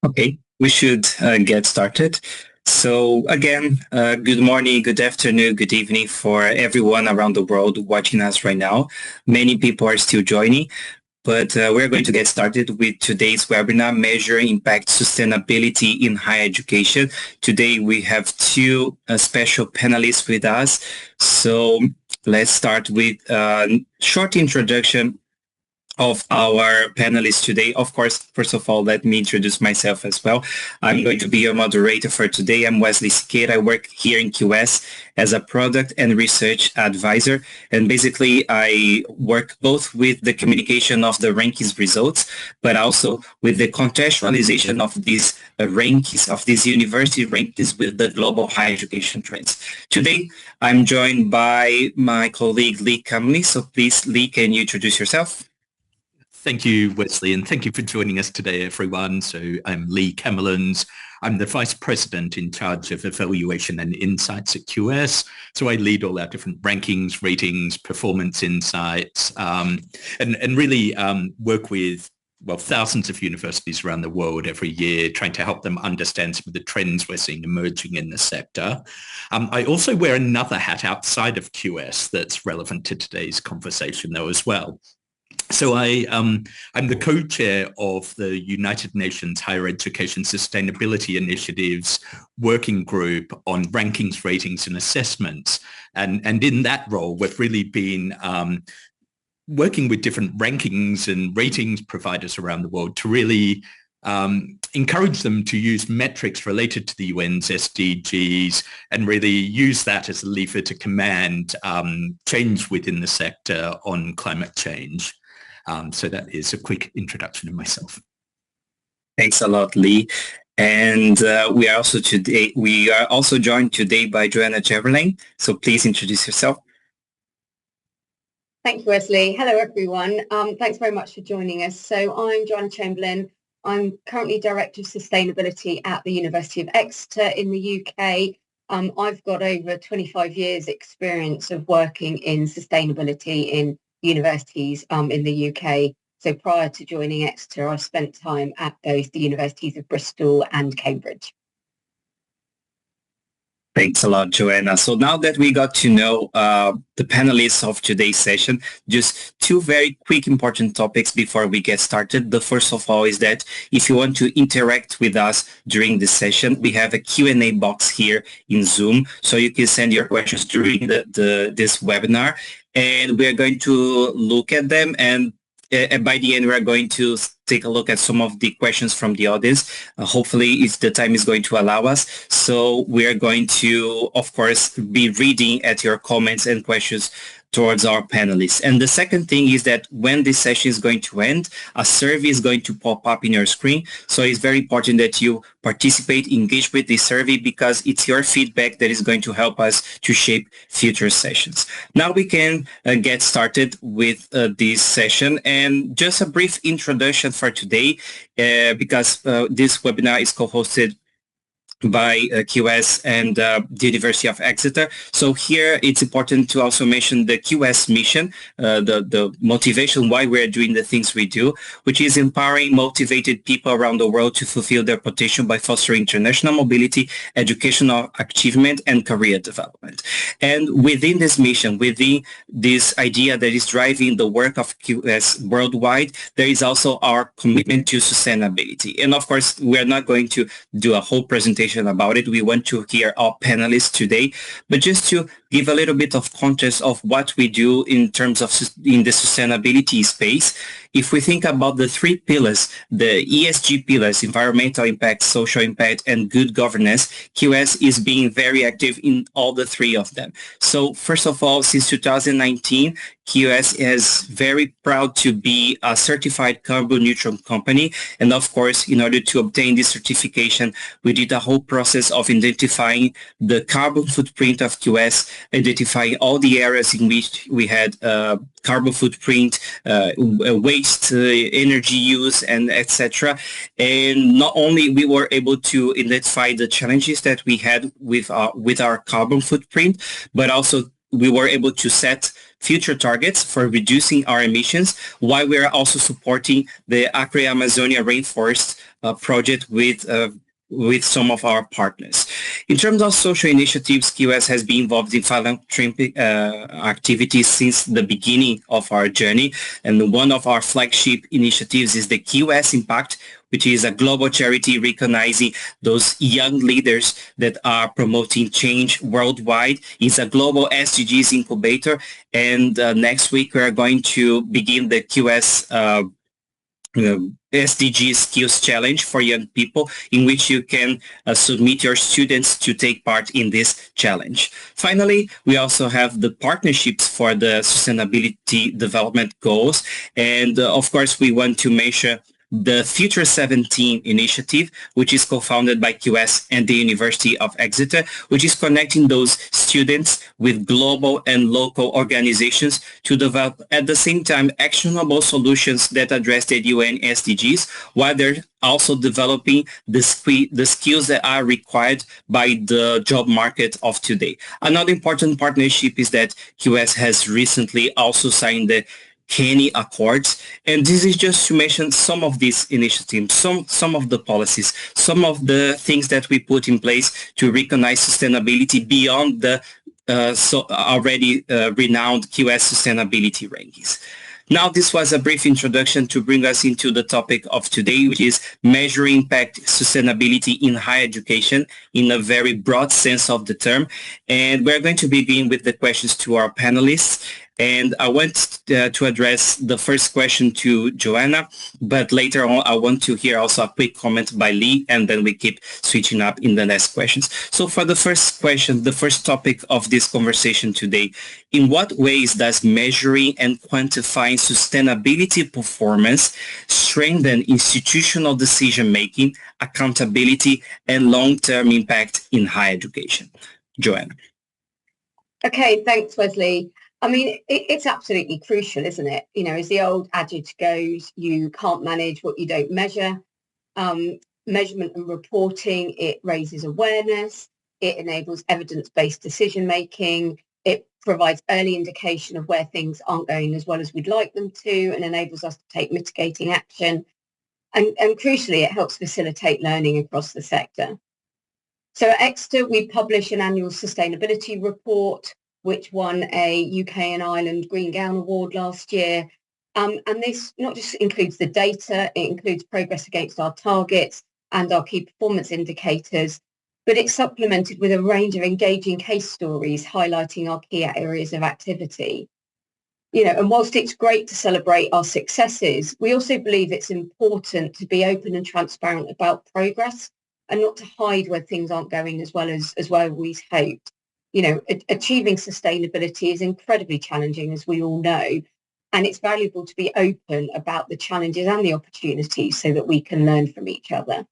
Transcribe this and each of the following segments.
Okay, we should get started. So again, good morning, good afternoon, good evening for everyone around the world watching us right now. Many people are still joining, but we're going to get started with today's webinar, Measuring Impact Sustainability in Higher Education. Today we have two special panelists with us. So let's start with a short introduction of our panelists today. Of course, first of all, let me introduce myself as well. I'm going to be your moderator for today. I'm Wesley Siqueira. I work here in QS as a product and research advisor. And basically, I work both with the communication of the rankings results, but also with the contextualization of these rankings, of these university rankings with the global higher education trends. Today, I'm joined by my colleague, Lee Cumley. So please, Lee, can you introduce yourself? Thank you, Wesley, and thank you for joining us today, everyone. So I'm Lee Camelons. I'm the Vice President in charge of Evaluation and Insights at QS. So I lead all our different rankings, ratings, performance insights, and really work with thousands of universities around the world every year, trying to help them understand some of the trends we're seeing emerging in the sector. I also wear another hat outside of QS that's relevant to today's conversation, though, as well. So I'm the co-chair of the United Nations Higher Education Sustainability Initiative's working group on rankings, ratings, and assessments. And in that role, we've really been working with different rankings and ratings providers around the world to really encourage them to use metrics related to the UN's SDGs and really use that as a lever to command change within the sector on climate change. So that is a quick introduction of myself. Thanks a lot, Lee. And we are also joined today by Joanna Chamberlain. So please introduce yourself. Thank you, Wesley. Hello, everyone. Thanks very much for joining us. So I'm Joanna Chamberlain. I'm currently Director of Sustainability at the University of Exeter in the UK. I've got over 25 years experience of working in sustainability in universities in the UK. So prior to joining Exeter, I've spent time at both the universities of Bristol and Cambridge. Thanks a lot, Joanna. So now that we got to know the panelists of today's session, just two very quick important topics before we get started. The first of all is that if you want to interact with us during this session, we have a Q&A box here in Zoom, so you can send your questions during this webinar, and we're going to look at them, and by the end, we're going to take a look at some of the questions from the audience. Hopefully, if the time is going to allow us. So we are going to, of course, be reading at your comments and questions towards our panelists. And the second thing is that when this session is going to end, a survey is going to pop up in your screen. So it's very important that you participate, engage with this survey, because it's your feedback that is going to help us to shape future sessions. Now we can get started with this session, and just a brief introduction for today, because this webinar is co-hosted by QS and the University of Exeter. So here it's important to also mention the QS mission, the motivation why we're doing the things we do, which is empowering motivated people around the world to fulfill their potential by fostering international mobility, educational achievement, and career development. And within this mission, within this idea that is driving the work of QS worldwide, there is also our commitment to sustainability. And of course, we're not going to do a whole presentation about it. We want to hear our panelists today, but just to give a little bit of context of what we do in terms of in the sustainability space. If we think about the three pillars, the ESG pillars, environmental impact, social impact, and good governance, QS is being very active in all the three of them. So first of all, since 2019, QS is very proud to be a certified carbon neutral company. And of course, in order to obtain this certification, we did a whole process of identifying the carbon footprint of QS, identifying all the areas in which we had carbon footprint, waste, energy use, and etc. And not only we were able to identify the challenges that we had with our carbon footprint, but also we were able to set future targets for reducing our emissions, while we are also supporting the Acre Amazonia Rainforest project with some of our partners. In terms of social initiatives, QS has been involved in philanthropic activities since the beginning of our journey, and one of our flagship initiatives is the QS Impact, which is a global charity recognizing those young leaders that are promoting change worldwide. It's a global SDGs incubator, and next week we are going to begin the QS SDG Skills Challenge for young people, in which you can submit your students to take part in this challenge. Finally, we also have the partnerships for the Sustainability Development Goals. And of course, we want to mention the Future 17 initiative, which is co-founded by QS and the University of Exeter, which is connecting those students with global and local organizations to develop at the same time actionable solutions that address the UN SDGs, while they're also developing the skills that are required by the job market of today. Another important partnership is that QS has recently also signed the Kenny Accords, and this is just to mention some of these initiatives, some of the policies, some of the things that we put in place to recognize sustainability beyond the already renowned QS sustainability rankings. Now, this was a brief introduction to bring us into the topic of today, which is measuring impact sustainability in higher education in a very broad sense of the term. And we're going to begin with the questions to our panelists. And I want to address the first question to Joanna, but later on I want to hear also a quick comment by Lee, and then we keep switching up in the next questions. So for the first question, the first topic of this conversation today, in what ways does measuring and quantifying sustainability performance strengthen institutional decision-making, accountability, and long-term impact in higher education? Joanna. Okay, thanks, Wesley. I mean, it's absolutely crucial, isn't it? You know, as the old adage goes, you can't manage what you don't measure. Measurement and reporting, it raises awareness, it enables evidence-based decision-making, it provides early indication of where things aren't going as well as we'd like them to, and enables us to take mitigating action. And crucially, it helps facilitate learning across the sector. So at Exeter, we publish an annual sustainability report, which won a UK and Ireland Green Gown Award last year. And this not just includes the data, it includes progress against our targets and our key performance indicators, but it's supplemented with a range of engaging case stories highlighting our key areas of activity. You know, and whilst it's great to celebrate our successes, we also believe it's important to be open and transparent about progress and not to hide where things aren't going as well as we hoped. You know, achieving sustainability is incredibly challenging, as we all know, and it's valuable to be open about the challenges and the opportunities so that we can learn from each other.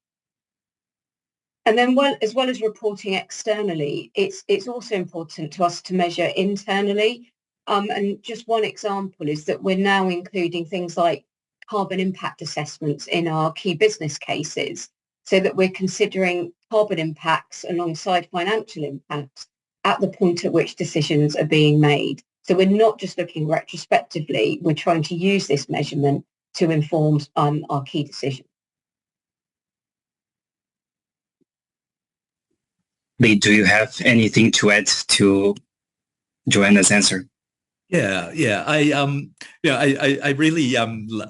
And then, as well as reporting externally, it's also important to us to measure internally. And just one example is that we're now including things like carbon impact assessments in our key business cases, so that we're considering carbon impacts alongside financial impacts at the point at which decisions are being made. So we're not just looking retrospectively, we're trying to use this measurement to inform our key decisions. Lee, do you have anything to add to Joanna's answer? I really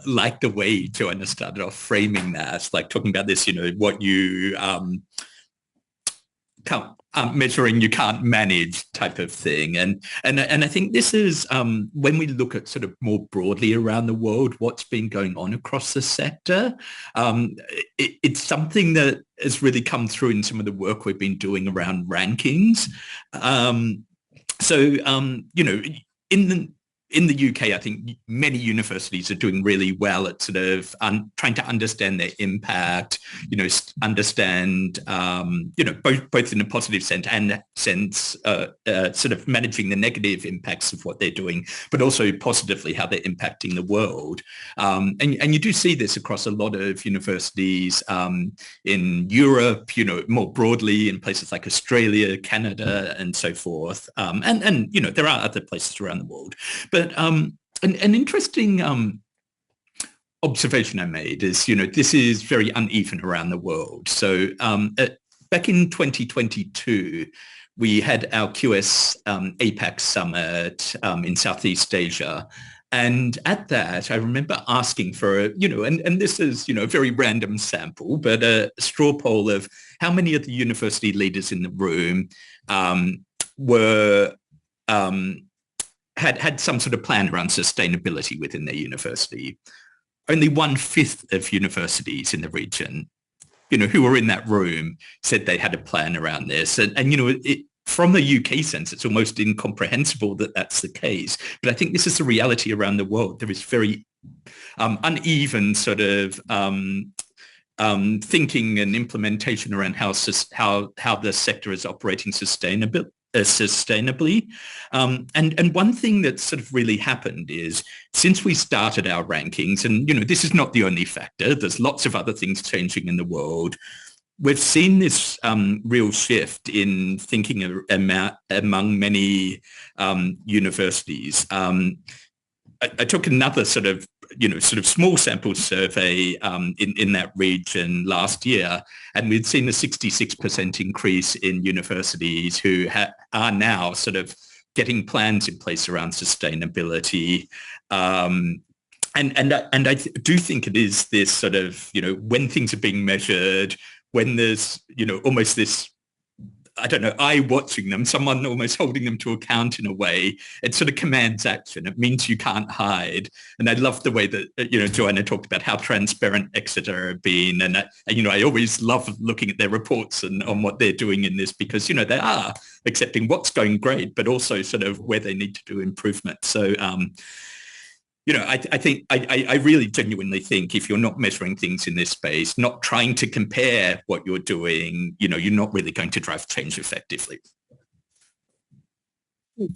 like the way Joanna started off framing that, like talking about this, you know, what you can't measuring, you can't manage type of thing. And I think this is when we look at sort of more broadly around the world, what's been going on across the sector. It's something that has really come through in some of the work we've been doing around rankings. You know, in the UK, I think many universities are doing really well at sort of trying to understand their impact, understand, both in a positive sense and sort of managing the negative impacts of what they're doing, but also positively how they're impacting the world. And you do see this across a lot of universities in Europe, more broadly in places like Australia, Canada, and so forth. And there are other places around the world. But an interesting observation I made is, this is very uneven around the world. So back in 2022, we had our QS APAC summit in Southeast Asia. And at that, I remember asking for, and this is, a very random sample, but a straw poll of how many of the university leaders in the room were had some sort of plan around sustainability within their university. Only 1/5 of universities in the region, who were in that room said they had a plan around this. And from the UK sense, it's almost incomprehensible that that's the case. But I think this is the reality around the world. There is very uneven sort of thinking and implementation around how the sector is operating sustainably. And one thing that sort of really happened is since we started our rankings, and this is not the only factor, there's lots of other things changing in the world. We've seen this real shift in thinking among many universities. I took another sort of small sample survey in that region last year, and we'd seen a 66% increase in universities who are now sort of getting plans in place around sustainability. And I do think it is this sort of, when things are being measured, when there's, almost this, I don't know, eye watching them, someone almost holding them to account in a way, it sort of commands action. It means you can't hide. And I love the way that, Joanna talked about how transparent Exeter have been. And, I always love looking at their reports and on what they're doing in this because, they are accepting what's going great, but also sort of where they need to do improvement. So, I think I really genuinely think if you're not measuring things in this space, not trying to compare what you're doing, you're not really going to drive change effectively.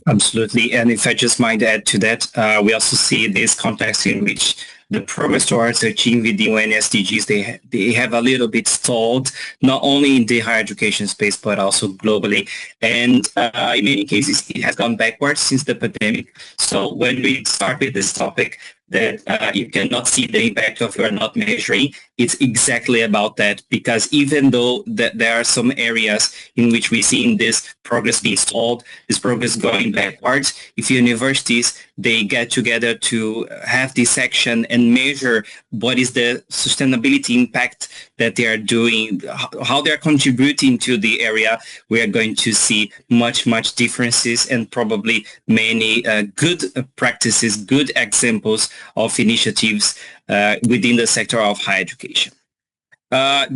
Absolutely. And if I just might add to that, we also see this context in which the progress towards achieving the UN SDGs, they have a little bit stalled, not only in the higher education space, but also globally. And in many cases, it has gone backwards since the pandemic. So when we start with this topic, that you cannot see the impact of you're not measuring, it's exactly about that, because even though that there are some areas in which we see this progress being stalled, this progress going backwards, if universities, they get together to have this action and measure what is the sustainability impact that they are doing, how they're contributing to the area, we are going to see much differences and probably many good practices, good examples of initiatives within the sector of higher education. I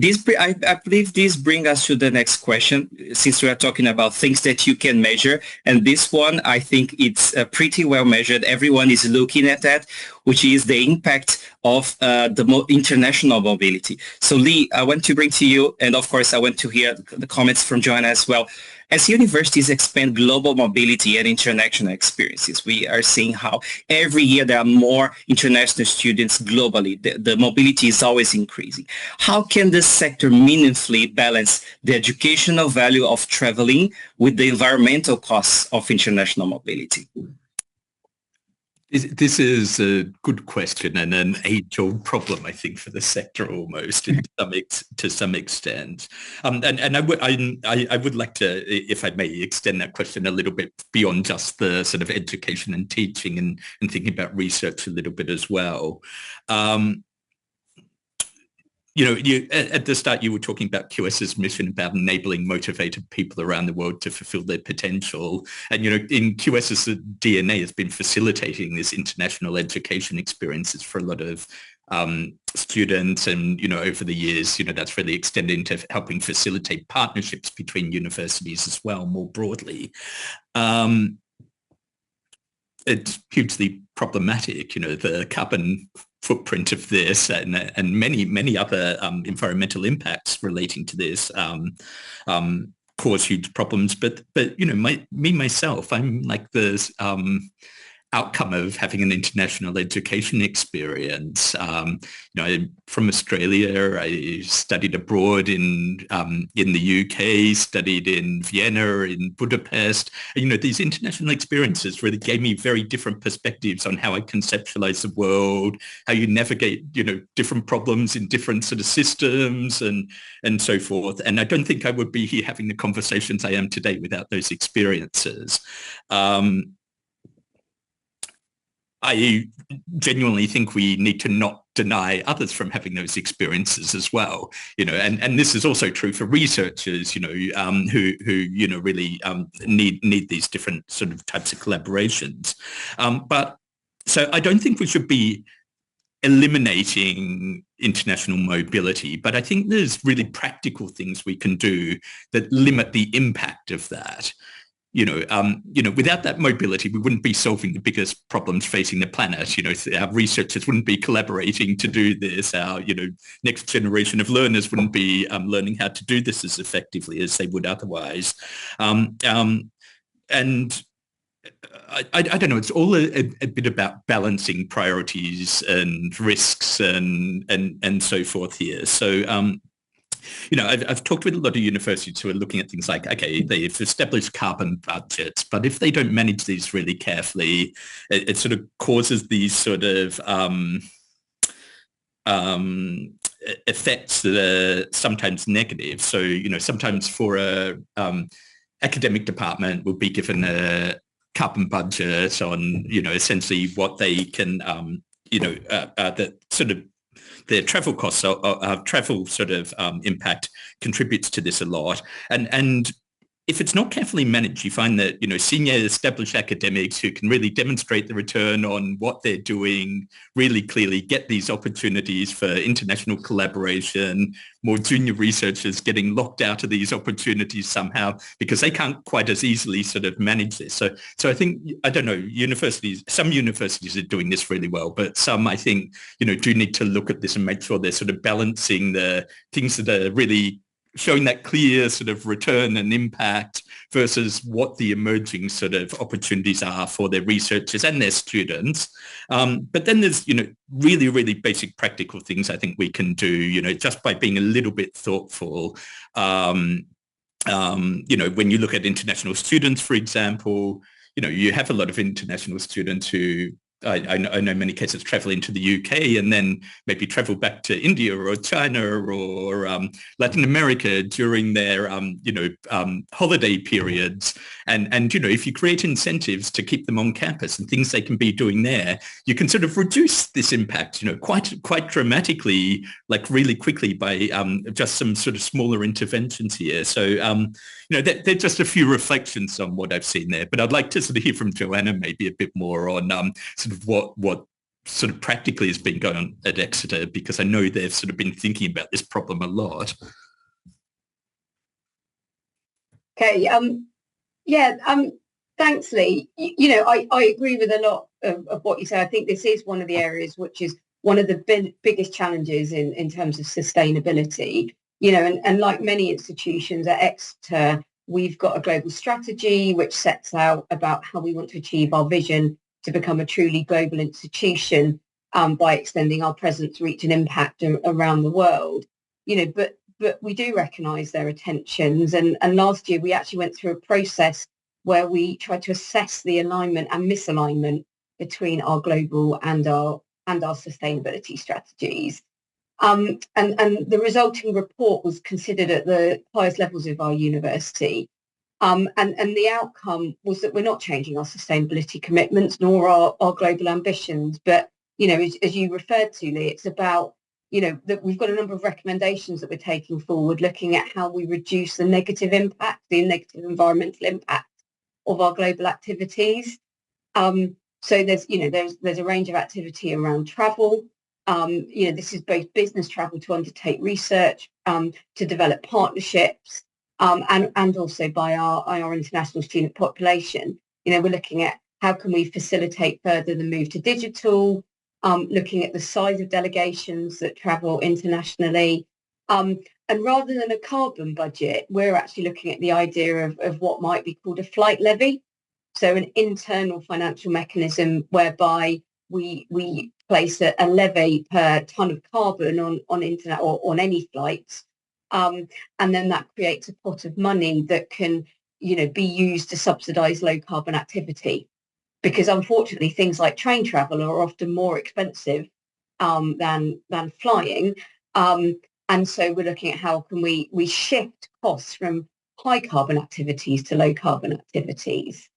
believe this brings us to the next question, since we are talking about things that you can measure. And this one, I think it's pretty well measured. Everyone is looking at that, which is the impact of the international mobility. So Lee, I want to bring to you, and of course, I want to hear the comments from Joanna as well. As universities expand global mobility and international experiences, we are seeing how every year there are more international students globally. The mobility is always increasing. How can the sector meaningfully balance the educational value of traveling with the environmental costs of international mobility? This is a good question and an age-old problem, I think, for the sector almost to some extent. And I would like to, if I may, extend that question a little bit beyond just the sort of education and teaching and thinking about research a little bit as well. At the start, you were talking about QS's mission about enabling motivated people around the world to fulfill their potential. And, in QS's DNA has been facilitating this international education experiences for a lot of students. And, over the years, that's really extended into helping facilitate partnerships between universities as well, more broadly. it's hugely problematic, the carbon footprint of this and many other environmental impacts relating to this cause huge problems. But myself, I'm like this outcome of having an international education experience. From Australia, I studied abroad in the UK, studied in Vienna, in Budapest. These international experiences really gave me very different perspectives on how I conceptualize the world, how you navigate, different problems in different sort of systems and so forth. And I don't think I would be here having the conversations I am today without those experiences. I genuinely think we need to not deny others from having those experiences as well, and this is also true for researchers, who really need these different sort of types of collaborations. But so I don't think we should be eliminating international mobility, but I think there's really practical things we can do that limit the impact of that. Without that mobility, we wouldn't be solving the biggest problems facing the planet. Our researchers wouldn't be collaborating to do this. Our, next generation of learners wouldn't be learning how to do this as effectively as they would otherwise. And I don't know. It's all a bit about balancing priorities and risks and so forth here. So. I've talked with a lot of universities who are looking at things like, okay, they've established carbon budgets, but if they don't manage these really carefully, it sort of causes these sort of effects that are sometimes negative. So, sometimes for a academic department will be given a carbon budget on, essentially what they can, that sort of their travel costs, travel sort of impact contributes to this a lot. And if it's not carefully managed, you find that, senior established academics who can really demonstrate the return on what they're doing really clearly get these opportunities for international collaboration, more junior researchers getting locked out of these opportunities somehow because they can't quite as easily sort of manage this. So I think, I don't know, some universities are doing this really well, but some, I think, do need to look at this and make sure they're sort of balancing the things that are really showing that clear sort of return and impact versus what the emerging sort of opportunities are for their researchers and their students. But then there's, really, really basic practical things I think we can do, just by being a little bit thoughtful. When you look at international students, for example, you have a lot of international students who I know many cases travel into the UK and then maybe travel back to India or China or Latin America during their holiday periods. And if you create incentives to keep them on campus and things they can be doing there, you can sort of reduce this impact, quite dramatically, like really quickly by just some sort of smaller interventions here. So they're just a few reflections on what I've seen there. But I'd like to sort of hear from Joanna maybe a bit more on sort of what sort of practically has been going on at Exeter, because I know they've sort of been thinking about this problem a lot. Okay. Thanks, Lee. I agree with a lot of what you say. I think this is one of the areas which is one of the biggest challenges in terms of sustainability. And like many institutions at Exeter, we've got a global strategy which sets out about how we want to achieve our vision to become a truly global institution by extending our presence, reach and impact around the world. But we do recognise their tensions. And last year we actually went through a process where we tried to assess the alignment and misalignment between our global and our sustainability strategies. And the resulting report was considered at the highest levels of our university. And the outcome was that we're not changing our sustainability commitments nor our global ambitions. But, as you referred to, Lee, it's about, that we've got a number of recommendations that we're taking forward, looking at how we reduce the negative impact, the negative environmental impact of our global activities. So there's a range of activity around travel. This is both business travel to undertake research, to develop partnerships, and also by our international student population. We're looking at how can we facilitate further the move to digital, looking at the size of delegations that travel internationally. And rather than a carbon budget, we're actually looking at the idea of what might be called a flight levy. So an internal financial mechanism whereby we place a levy per ton of carbon on internet or on any flights. And then that creates a pot of money that can, be used to subsidise low carbon activity. Because unfortunately, things like train travel are often more expensive than flying. And so we're looking at how can we shift costs from high carbon activities to low carbon activities.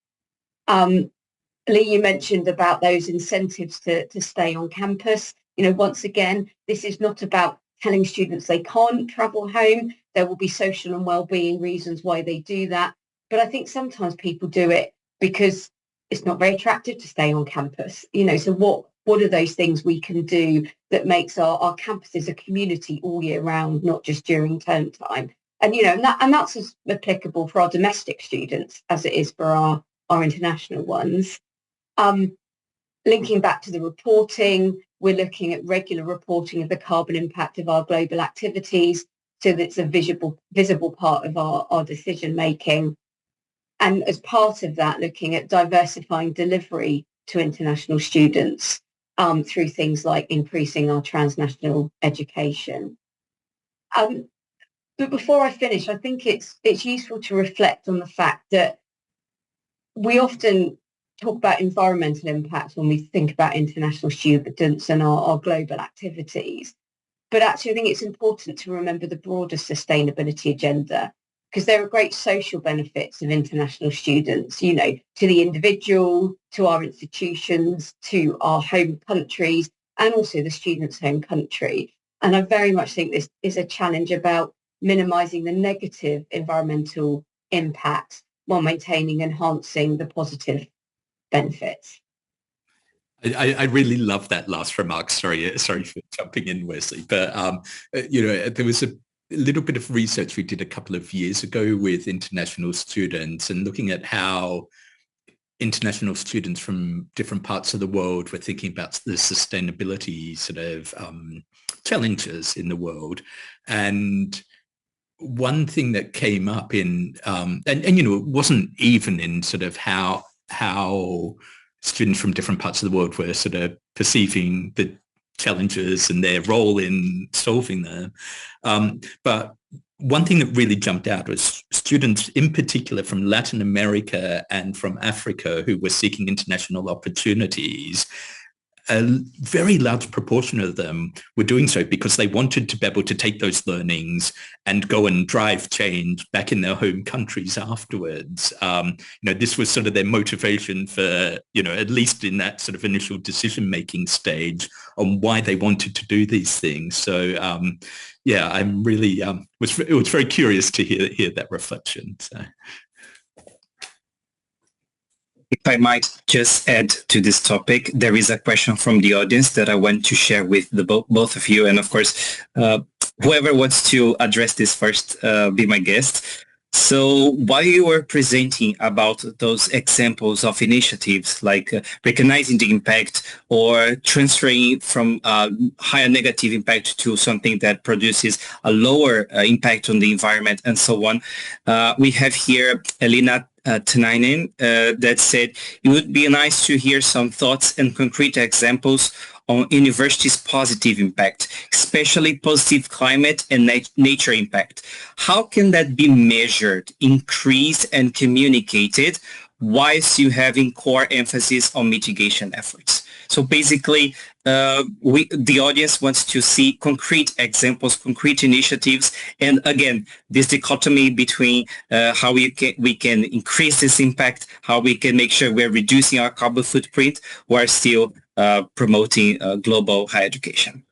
Lee, you mentioned about those incentives to stay on campus. Once again, this is not about telling students they can't travel home. There will be social and well-being reasons why they do that. But I think sometimes people do it because it's not very attractive to stay on campus. So what are those things we can do that makes our campuses a community all year round, not just during term time? And, and that's as applicable for our domestic students as it is for our international ones. Linking back to the reporting, we're looking at regular reporting of the carbon impact of our global activities so that it's a visible part of our decision making. And as part of that, looking at diversifying delivery to international students through things like increasing our transnational education. But before I finish, I think it's useful to reflect on the fact that we often talk about environmental impact when we think about international students and our global activities. But actually, I think it's important to remember the broader sustainability agenda, because there are great social benefits of international students, to the individual, to our institutions, to our home countries, and also the student's home country. And I very much think this is a challenge about minimising the negative environmental impacts while maintaining and enhancing the positive benefits. I really love that last remark. Sorry for jumping in, Wesley. But, there was a little bit of research we did a couple of years ago with international students and looking at how international students from different parts of the world were thinking about the sustainability sort of challenges in the world. And one thing that came up in, it wasn't even in sort of how students from different parts of the world were sort of perceiving the challenges and their role in solving them. But one thing that really jumped out was students in particular from Latin America and from Africa who were seeking international opportunities. A very large proportion of them were doing so because they wanted to be able to take those learnings and go and drive change back in their home countries afterwards. This was sort of their motivation for, at least in that sort of initial decision-making stage on why they wanted to do these things. So, I'm really, it was very curious to hear that reflection. So. If I might just add to this topic, there is a question from the audience that I want to share with the both of you. And of course, whoever wants to address this first, be my guest. So while you were presenting about those examples of initiatives like recognizing the impact or transferring from higher negative impact to something that produces a lower impact on the environment and so on, we have here Elena Tanainen that said it would be nice to hear some thoughts and concrete examples on university's positive impact, especially positive climate and nature impact. How can that be measured, increased, and communicated whilst you having core emphasis on mitigation efforts? So basically, the audience wants to see concrete examples, concrete initiatives, and again, this dichotomy between how we can increase this impact, how we can make sure we're reducing our carbon footprint, while still promoting global higher education.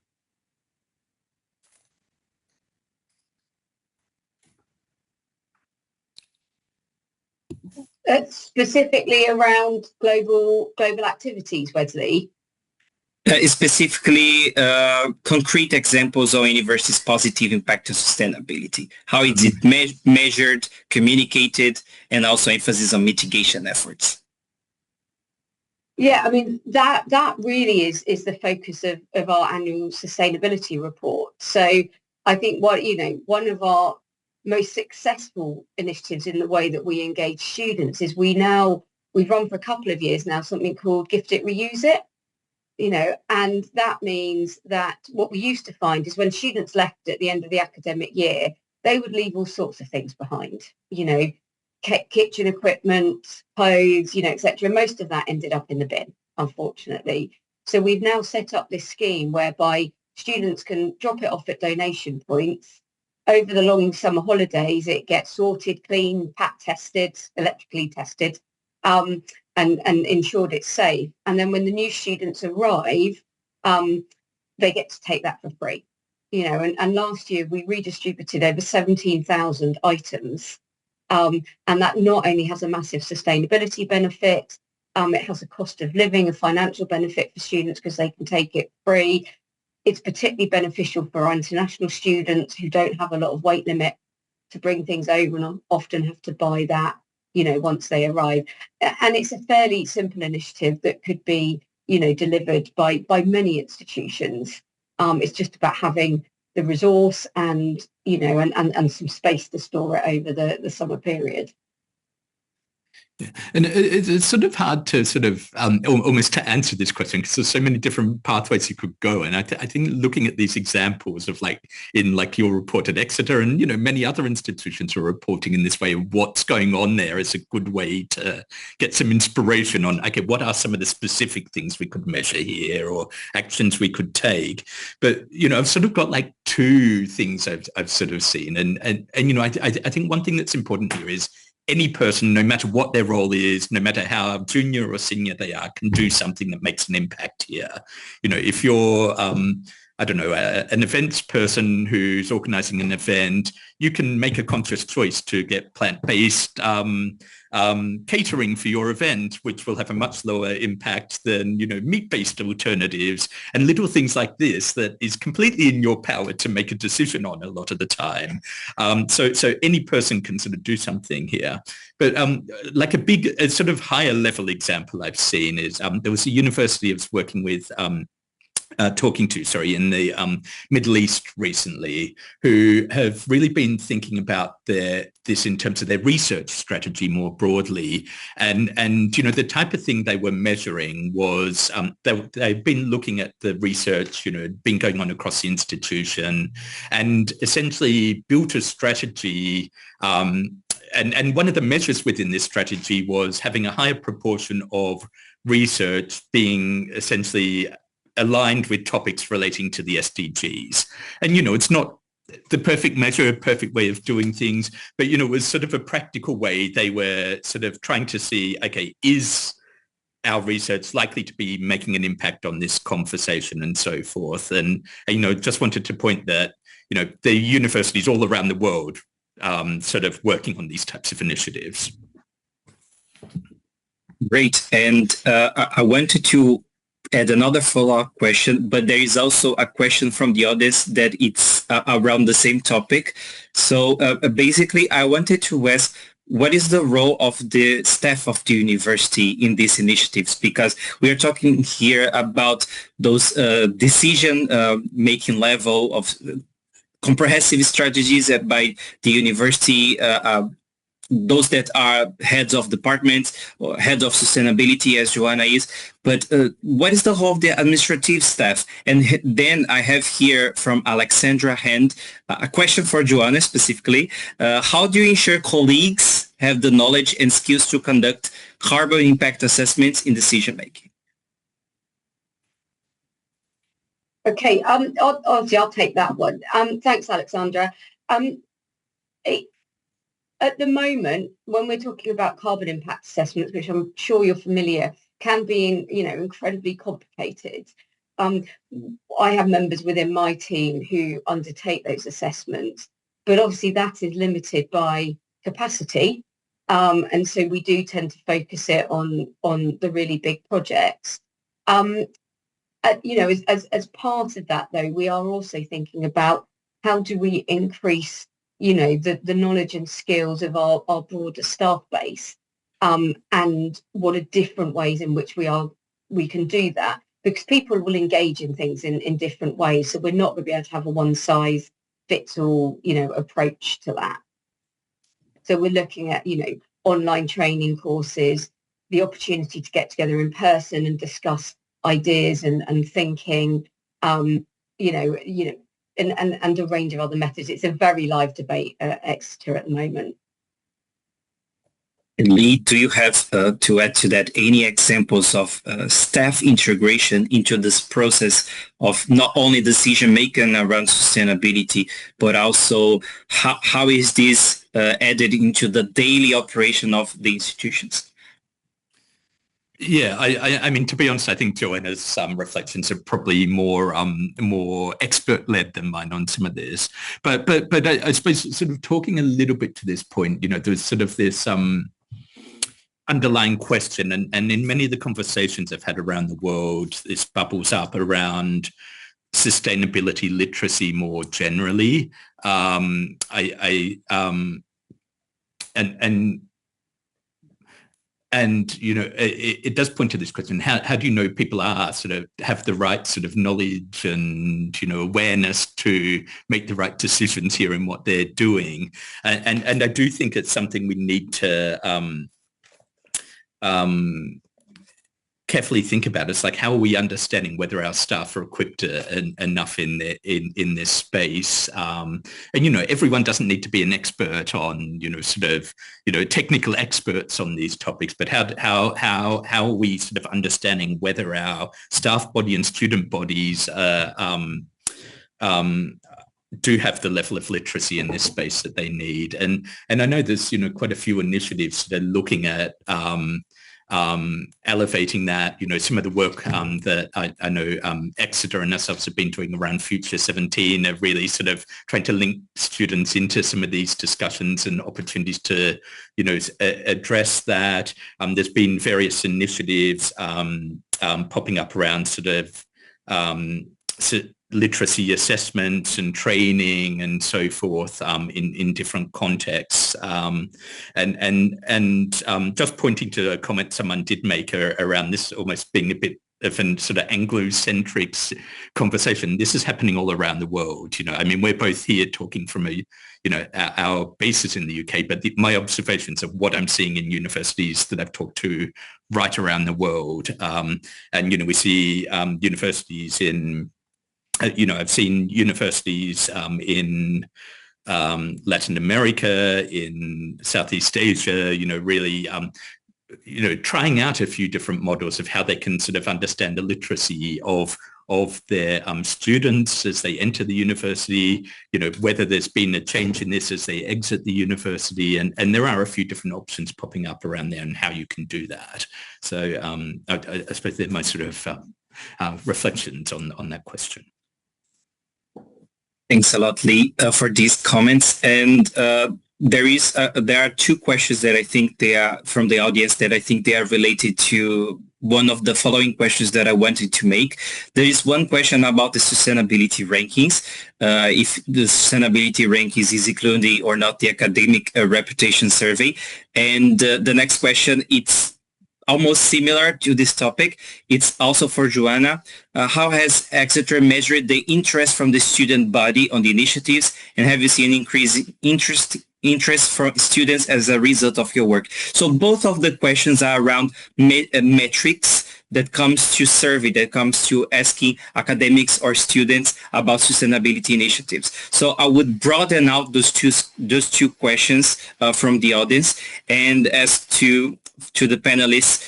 Specifically around global activities, Wesley? Specifically, concrete examples on university's positive impact on sustainability. How is it measured, communicated, and also emphasis on mitigation efforts? Yeah, I mean, that really is the focus of our annual sustainability report. So I think one of our most successful initiatives in the way that we engage students is we've run for a couple of years now something called Gift It, Reuse It, and that means that what we used to find is when students left at the end of the academic year, they would leave all sorts of things behind, kitchen equipment, clothes, etc. Most of that ended up in the bin, unfortunately. So we've now set up this scheme whereby students can drop it off at donation points. Over the long summer holidays, it gets sorted, cleaned, pat tested, electrically tested, and ensured it's safe. And then when the new students arrive, they get to take that for free. And last year we redistributed over 17,000 items. And that not only has a massive sustainability benefit, it has a cost of living, a financial benefit for students because they can take it free. It's particularly beneficial for our international students who don't have a lot of weight limit to bring things over and often have to buy that, once they arrive. And it's a fairly simple initiative that could be, delivered by many institutions. It's just about having the resource and and some space to store it over the summer period. Yeah. And it's sort of hard to sort of almost to answer this question because there's so many different pathways you could go. And I think looking at these examples of in your report at Exeter and, many other institutions are reporting in this way of what's going on there is a good way to get some inspiration on, okay, what are some of the specific things we could measure here or actions we could take? But, I've sort of got two things I've sort of seen. And I think one thing that's important here is any person, no matter what their role is, no matter how junior or senior they are, can do something that makes an impact here. If you're, I don't know, an events person who's organizing an event, you can make a conscious choice to get plant-based catering for your event, which will have a much lower impact than, meat-based alternatives and little things like this that is completely in your power to make a decision on a lot of the time. So any person can sort of do something here. But a sort of higher level example I've seen is there was a university I was working with talking to in the Middle East recently, who have really been thinking about this in terms of their research strategy more broadly. And the type of thing they were measuring was they've been looking at the research, been going on across the institution and essentially built a strategy. And one of the measures within this strategy was having a higher proportion of research being essentially aligned with topics relating to the SDGs. And, it's not the perfect measure, perfect way of doing things, but, it was sort of a practical way they were sort of trying to see, okay, is our research likely to be making an impact on this conversation and so forth. And just wanted to point that, the universities all around the world sort of working on these types of initiatives. Great. And I wanted to add another follow-up question, but there is also a question from the audience that it's around the same topic. So basically, I wanted to ask, what is the role of the staff of the university in these initiatives? Because we are talking here about those decision-making level of comprehensive strategies by the university, those that are heads of departments or heads of sustainability, as Joanna is. But what is the role of the administrative staff? And then I have here from Alexandra Hand a question for Joanna specifically. How do you ensure colleagues have the knowledge and skills to conduct carbon impact assessments in decision making? Okay, I'll take that one. Thanks, Alexandra. At the moment, when we're talking about carbon impact assessments, which I'm sure you're familiar, can be, incredibly complicated. I have members within my team who undertake those assessments, but obviously that is limited by capacity. And so we do tend to focus it on the really big projects. As part of that, though, we are also thinking about how do we increase the knowledge and skills of our broader staff base, and what are different ways in which we are we can do that, because people will engage in things in different ways. So we're not going to be able to have a one size fits all, approach to that. So we're looking at, online training courses, the opportunity to get together in person and discuss ideas and thinking, and a range of other methods. It's a very live debate at Exeter at the moment. Lee, do you have to add to that any examples of staff integration into this process of not only decision making around sustainability, but also how is this added into the daily operation of the institutions? Yeah, I mean, to be honest, I think Joanna's reflections are probably more expert-led than mine on some of this. But I suppose sort of talking a little bit to this point, there's sort of this underlying question, and in many of the conversations I've had around the world, this bubbles up around sustainability literacy more generally. It does point to this question: how do you know people are sort of have the right sort of knowledge and awareness to make the right decisions here in what they're doing? And I do think it's something we need to carefully think about. It's like, how are we understanding whether our staff are equipped enough in this space? And everyone doesn't need to be an expert on technical experts on these topics, but how are we sort of understanding whether our staff body and student bodies do have the level of literacy in this space that they need? And I know there's quite a few initiatives that are looking at elevating that. Some of the work that I know Exeter and ourselves have been doing around Future 17 are really sort of trying to link students into some of these discussions and opportunities to address that. There's been various initiatives popping up around sort of literacy assessments and training and so forth in different contexts. And just pointing to a comment someone did make around this almost being a bit of a sort of Anglo-centric conversation. This is happening all around the world. I mean, we're both here talking from our bases in the UK, but my observations of what I'm seeing in universities that I've talked to right around the world. And we see universities in I've seen universities in Latin America, in Southeast Asia, really, trying out a few different models of how they can sort of understand the literacy of their students as they enter the university, whether there's been a change in this as they exit the university. And there are a few different options popping up around there and how you can do that. So I suppose they're my sort of reflections on that question. Thanks a lot, Lee, for these comments. And there are two questions that I think they are from the audience that I think they are related to one of the following questions that I wanted to make. There is one question about the sustainability rankings. If the sustainability rankings is including or not the academic reputation survey. And the next question, it's almost similar to this topic. It's also for Joanna. How has Exeter measured the interest from the student body on the initiatives, and have you seen increasing interest from students as a result of your work? So both of the questions are around metrics that comes to survey, that comes to asking academics or students about sustainability initiatives. So I would broaden out those two questions from the audience and ask to the panelists,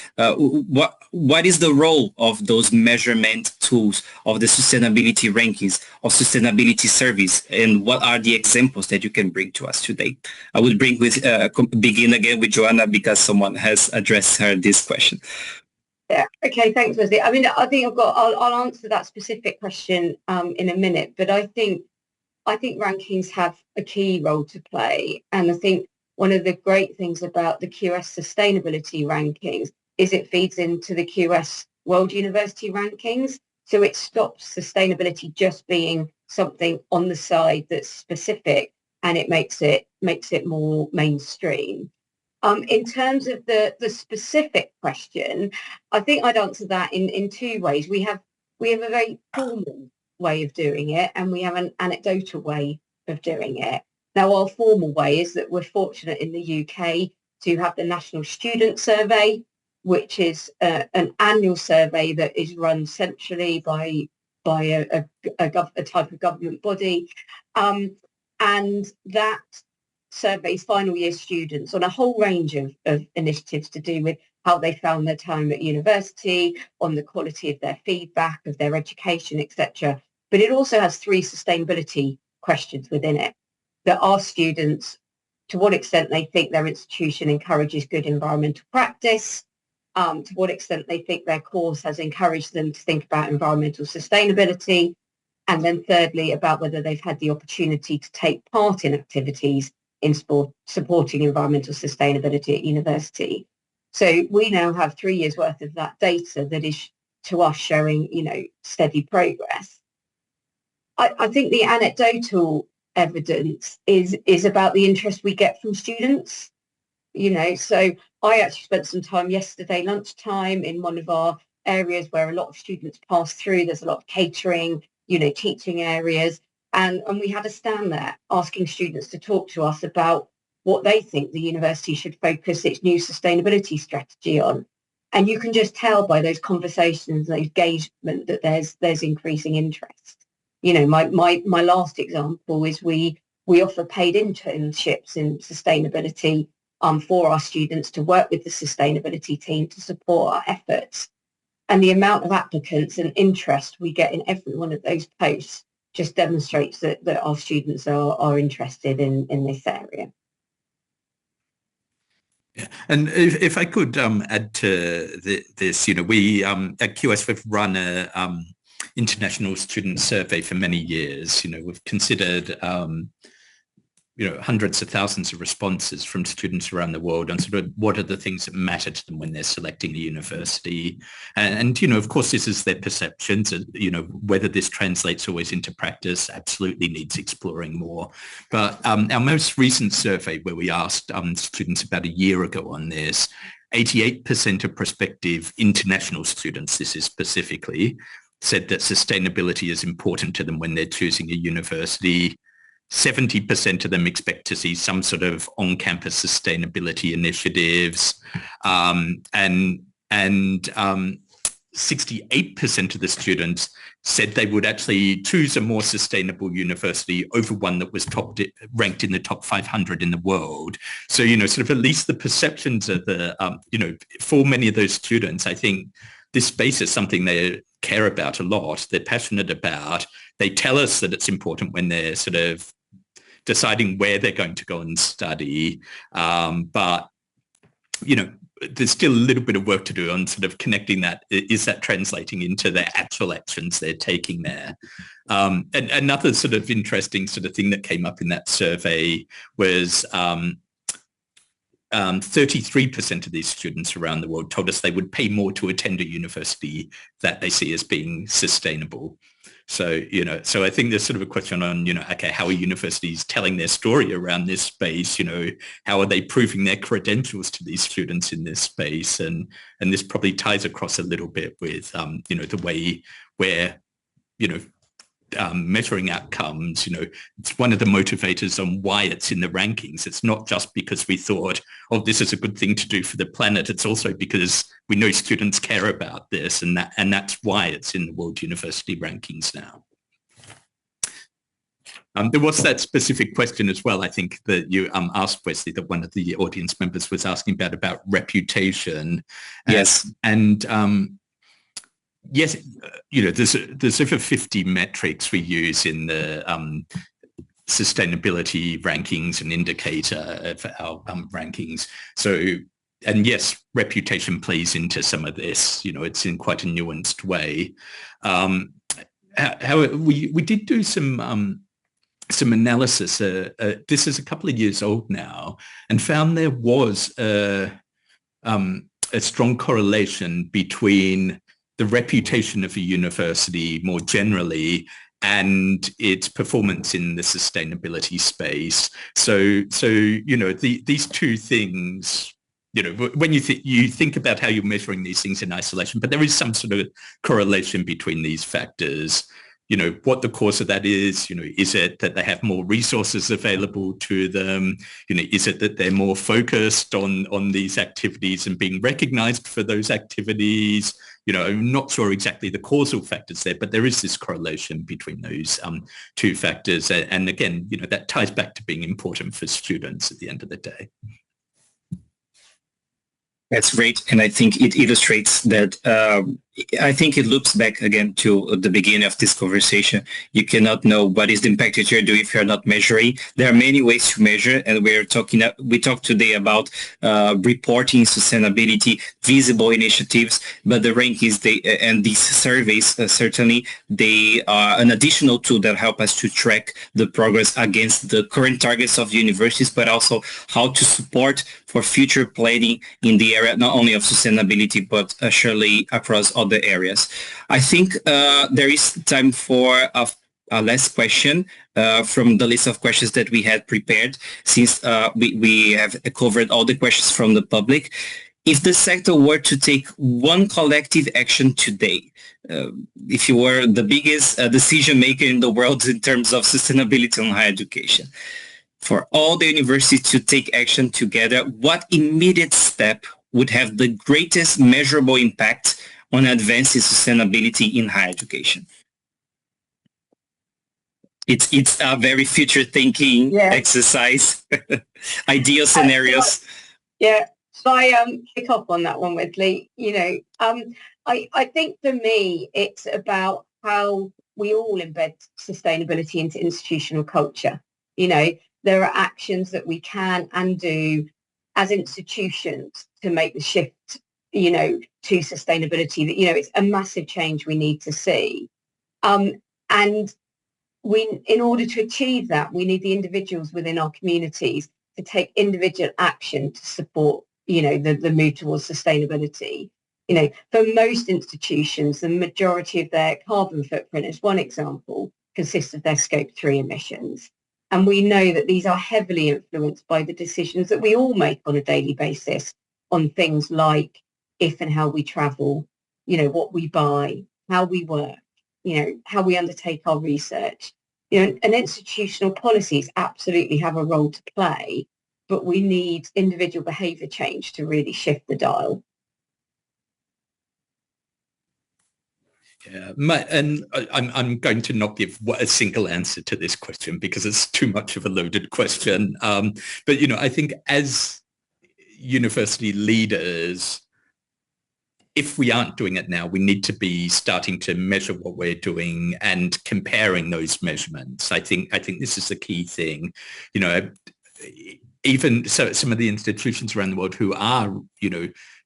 what is the role of those measurement tools of the sustainability rankings, of sustainability surveys, and what are the examples that you can bring to us today? I would begin again with Joanna because someone has addressed her this question. Yeah. Okay. Thanks, Wesley. I mean, I think I'll answer that specific question in a minute, but I think rankings have a key role to play, and I think one of the great things about the QS sustainability rankings is it feeds into the QS World University rankings. So it stops sustainability just being something on the side that's specific, and it makes it more mainstream. In terms of the specific question, I think I'd answer that in two ways. We have a very formal way of doing it, and we have an anecdotal way of doing it. Now, our formal way is that we're fortunate in the UK to have the National Student Survey, which is an annual survey that is run centrally by a type of government body, and that surveys final year students on a whole range of initiatives to do with how they found their time at university, on the quality of their feedback, of their education, etc. But it also has 3 sustainability questions within it that ask students to what extent they think their institution encourages good environmental practice, to what extent they think their course has encouraged them to think about environmental sustainability, and then thirdly, about whether they've had the opportunity to take part in activities in supporting environmental sustainability at university. So we now have 3 years worth of that data that is to us showing, steady progress. I think the anecdotal evidence is about the interest we get from students. So I actually spent some time yesterday lunchtime in one of our areas where a lot of students pass through. There's a lot of catering, teaching areas. And we had a stand there asking students to talk to us about what they think the university should focus its new sustainability strategy on. And you can just tell by those conversations, those engagement, that there's increasing interest. My last example is we offer paid internships in sustainability for our students to work with the sustainability team to support our efforts. And the amount of applicants and interest we get in every one of those posts just demonstrates that our students are interested in this area. Yeah. And if I could add to this, we at QS, we've run a international student survey for many years. We've considered hundreds of thousands of responses from students around the world on sort of what are the things that matter to them when they're selecting a university. And of course, this is their perceptions. Whether this translates always into practice absolutely needs exploring more. But our most recent survey, where we asked students about a year ago on this, 88% of prospective international students, this is specifically, said that sustainability is important to them when they're choosing a university. 70% of them expect to see some sort of on-campus sustainability initiatives, and 68% of the students said they would actually choose a more sustainable university over one that was ranked in the top 500 in the world. So, sort of at least the perceptions of the, for many of those students, I think this space is something they care about a lot. They're passionate about. They tell us that it's important when they're sort of deciding where they're going to go and study. But, there's still a little bit of work to do on sort of connecting that. Is that translating into their actual actions they're taking there? And another sort of interesting sort of thing that came up in that survey was 33% of these students around the world told us they would pay more to attend a university that they see as being sustainable. So, so I think there's sort of a question on, okay, how are universities telling their story around this space? How are they proving their credentials to these students in this space? And this probably ties across a little bit with, the way where, measuring outcomes, it's one of the motivators on why it's in the rankings. It's not just because we thought, oh, this is a good thing to do for the planet. It's also because we know students care about this, and that's why it's in the World University Rankings now. There was that specific question as well, I think, that you asked, Wesley, that one of the audience members was asking about reputation. Yes. Yes, there's over 50 metrics we use in the sustainability rankings and indicator of our rankings. So, and yes, reputation plays into some of this. It's in quite a nuanced way. However, we did do some analysis. This is a couple of years old now, and found there was a strong correlation between the reputation of a university more generally and its performance in the sustainability space. So these two things, when you think about how you're measuring these things in isolation, but there is some sort of correlation between these factors. What the cause of that is it that they have more resources available to them? Is it that they're more focused on these activities and being recognized for those activities? I'm not sure exactly the causal factors there, but there is this correlation between those two factors. And again, that ties back to being important for students at the end of the day. That's great. And I think it illustrates that, I think it loops back again to the beginning of this conversation. You cannot know what is the impact that you're doing if you're not measuring. There are many ways to measure, and we talked today about reporting, sustainability, visible initiatives, but the rankings and these surveys, certainly, they are an additional tool that help us to track the progress against the current targets of universities, but also how to support for future planning in the area, not only of sustainability, but surely across other areas. I think there is time for a last question from the list of questions that we had prepared, since we have covered all the questions from the public. If the sector were to take one collective action today, if you were the biggest decision maker in the world in terms of sustainability on higher education, for all the universities to take action together, what immediate step would have the greatest measurable impact on advancing sustainability in higher education? It's a very future thinking exercise, ideal scenarios. So I kick off on that one, Wesley. I think for me, it's about how we all embed sustainability into institutional culture. There are actions that we can and do as institutions to make the shift, to sustainability. That, it's a massive change we need to see. And in order to achieve that, we need the individuals within our communities to take individual action to support, the move towards sustainability. For most institutions, the majority of their carbon footprint, as one example, consists of their Scope 3 emissions. And we know that these are heavily influenced by the decisions that we all make on a daily basis on things like if and how we travel, what we buy, how we work, how we undertake our research. And institutional policies absolutely have a role to play, but we need individual behaviour change to really shift the dial. Yeah, and I'm going to not give a single answer to this question because it's too much of a loaded question. But, I think as university leaders, if we aren't doing it now, we need to be starting to measure what we're doing and comparing those measurements. I think this is the key thing. Even so, some of the institutions around the world who are,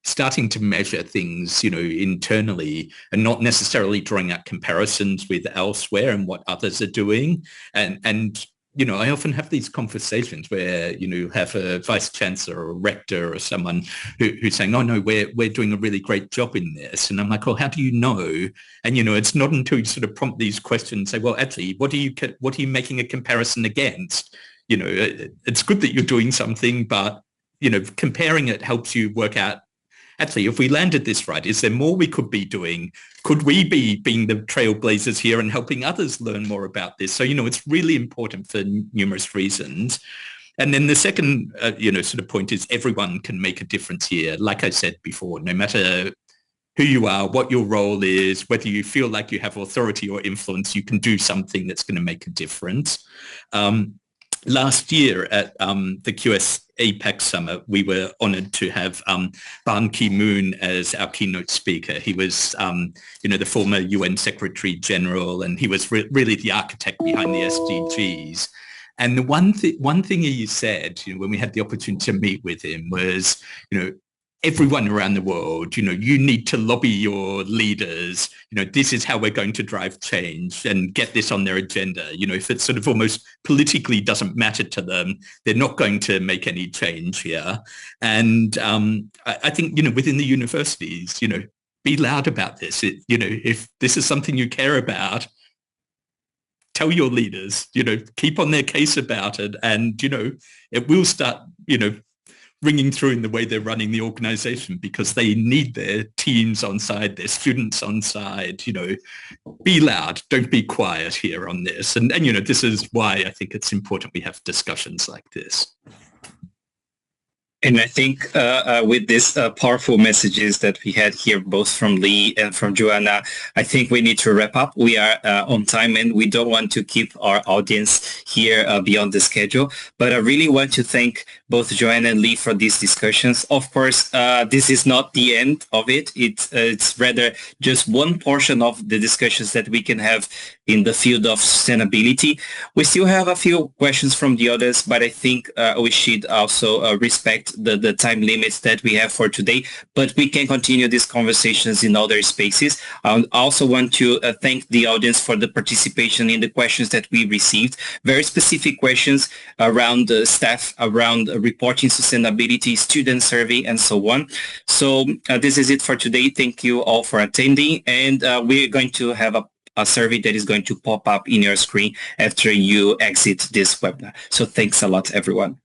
starting to measure things, internally and not necessarily drawing out comparisons with elsewhere and what others are doing. And I often have these conversations where, have a vice chancellor or a rector or someone who's saying, oh, no, we're doing a really great job in this. And I'm like, well, how do you know? And, it's not until you sort of prompt these questions, say, well, actually, what are you making a comparison against? It's good that you're doing something, but, comparing it helps you work out, actually, if we landed this right, is there more we could be doing? Could we be being the trailblazers here and helping others learn more about this? So, it's really important for numerous reasons. And then the second, sort of point is everyone can make a difference here. Like I said before, no matter who you are, what your role is, whether you feel like you have authority or influence, you can do something that's going to make a difference. Last year at the QS APAC Summit, we were honoured to have Ban Ki-moon as our keynote speaker. He was, the former UN Secretary General, and he was really the architect behind the SDGs. And the one thing he said, when we had the opportunity to meet with him was, everyone around the world, you need to lobby your leaders. This is how we're going to drive change and get this on their agenda. If it sort of almost politically doesn't matter to them, they're not going to make any change here. And I think, within the universities, be loud about this. If this is something you care about, tell your leaders, keep on their case about it. And, it will start, ringing through in the way they're running the organization, because they need their teams on side, their students on side, be loud, don't be quiet here on this. And this is why I think it's important we have discussions like this. And I think with these powerful messages that we had here, both from Lee and from Joanna, I think we need to wrap up. We are on time and we don't want to keep our audience here beyond the schedule. But I really want to thank both Joanna and Lee for these discussions. Of course, this is not the end of it. It's rather just one portion of the discussions that we can have in the field of sustainability. We still have a few questions from the others, but I think we should also respect the time limits that we have for today, but we can continue these conversations in other spaces. I also want to thank the audience for the participation in the questions that we received, very specific questions around staff, around reporting sustainability, student survey, and so on. So this is it for today. Thank you all for attending, and we're going to have a survey that is going to pop up in your screen after you exit this webinar. So thanks a lot, everyone.